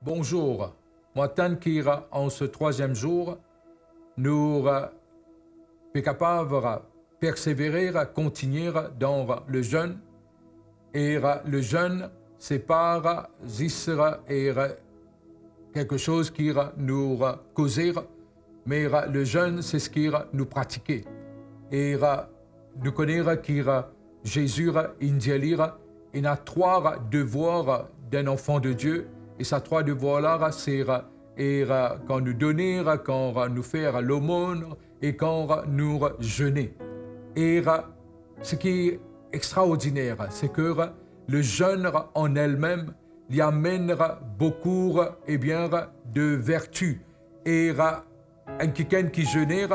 Bonjour, moi Tankira, en ce troisième jour, nous sommes capables de persévérer, continuer dans le jeûne. Et le jeûne, c'est pas quelque chose qui nous causer, mais le jeûne, c'est ce qui nous pratiquer. Et nous connaissons que Jésus, il a trois devoirs d'un enfant de Dieu. Et ces trois devoirs-là, c'est quand nous donner, quand nous faire l'aumône et quand nous jeûner. Et ce qui est extraordinaire, c'est que le jeûne en elle-même y amène beaucoup de vertus. Et un quelqu'un qui jeûne,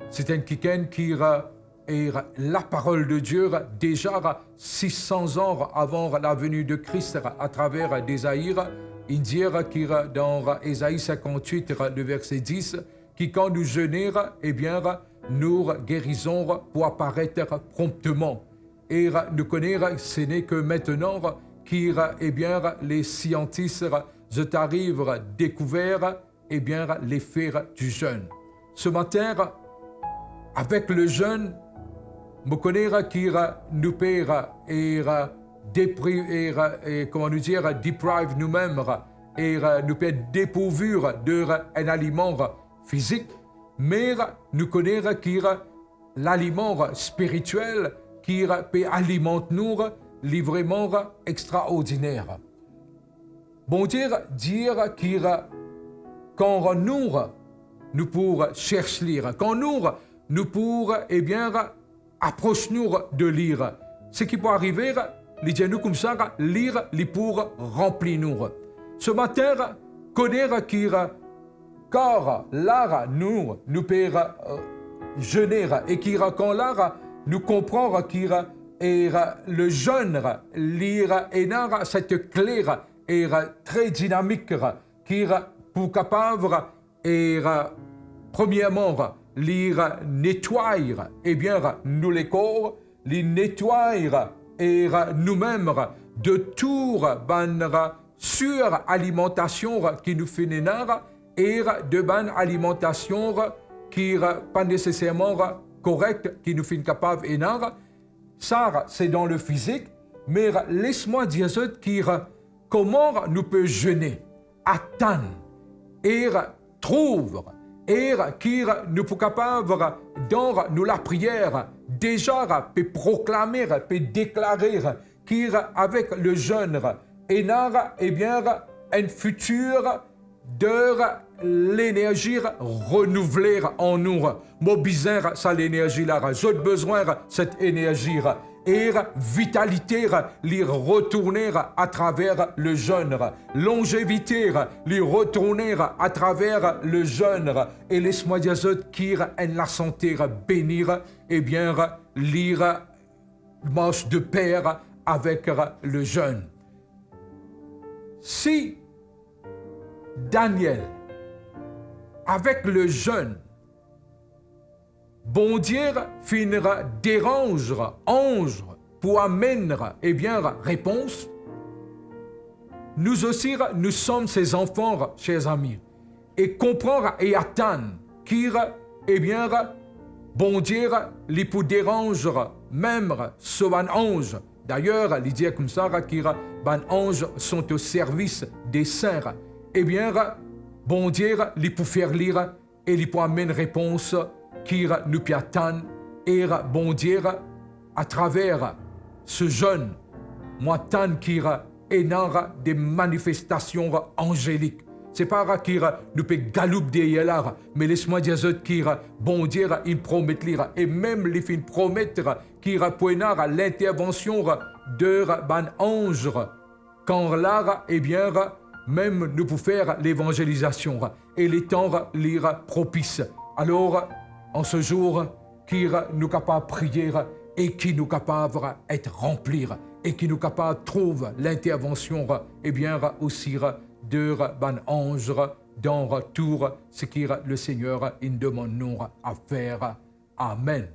c'est un quelqu'un qui est la parole de Dieu déjà 600 ans avant la venue de Christ à travers d'Ésaïe. Il dit dans Ésaïe 58, le verset 10, que quand nous jeûnons, nous guérisons pour apparaître promptement. Et nous connaissons, ce n'est que maintenant que les scientifiques arrivent à découvrir l'effet du jeûne. Ce matin, avec le jeûne, nous connaissons que nous pouvons deprive nous-mêmes et nous peut dépourvus d'un aliment physique, mais nous connaissons que l'aliment spirituel qui peut alimenter nous est vraiment extraordinaire. Bon dire que quand nous pour chercher, quand nous pour approche-nous de lire, ce qui peut arriver, les gens comme ça, lire, les pour remplir nous. Ce matin, connaître que car là, nous pouvons jeûner et quand là, nous comprenons que le jeûne, lire et cette clé est très dynamique, qui pour capable et premièrement lire nettoyer nous les corps, les nettoyer et nous-mêmes de toute suralimentation qui nous fait nénar et de bonne alimentation qui n'est pas nécessairement correcte, qui nous fait capable énar. Ça, c'est dans le physique, mais laisse-moi dire comment nous pouvons jeûner, attendre et trouver et qui nous sommes capables, dans nous la prière, déjà peut proclamer, peut déclarer qu'avec le jeûne, et un futur de l'énergie renouvelée en nous. Mobiliser ça l'énergie là, j'ai besoin de cette énergie et vitalité les retourner à travers le jeûne, longévité les retourner à travers le jeûne et laisse-moi dire qui en la santé bénir lire marche de pair avec le jeûne. Si Daniel avec le jeûne bon Dieu finira dérange, ange, pour amener, réponse. Nous aussi, nous sommes ses enfants, chers amis. Et comprendre et attendre qu'il, bon Dieu, les pour dérange, même ce ange. D'ailleurs, il dit comme ça, que les anges sont au service des saints. Bon Dieu, les pour faire lire et les pour amener réponse. Qui nous peut attendre et bon Dieu à travers ce jeûne, moi tant qui est des manifestations angéliques. C'est pas qui nous peut galouper derrière, mais laisse-moi dire qui bon Dieu il promet lire et même les fins promettre qui poignard l'intervention de ange quand là même nous pouvons faire l'évangélisation et les temps lire propice. Alors en ce jour, qui nous capable de prier et qui nous capable d'être remplir et qui nous capable de trouver l'intervention aussi de ange dans tout ce que le Seigneur nous demande à faire. Amen.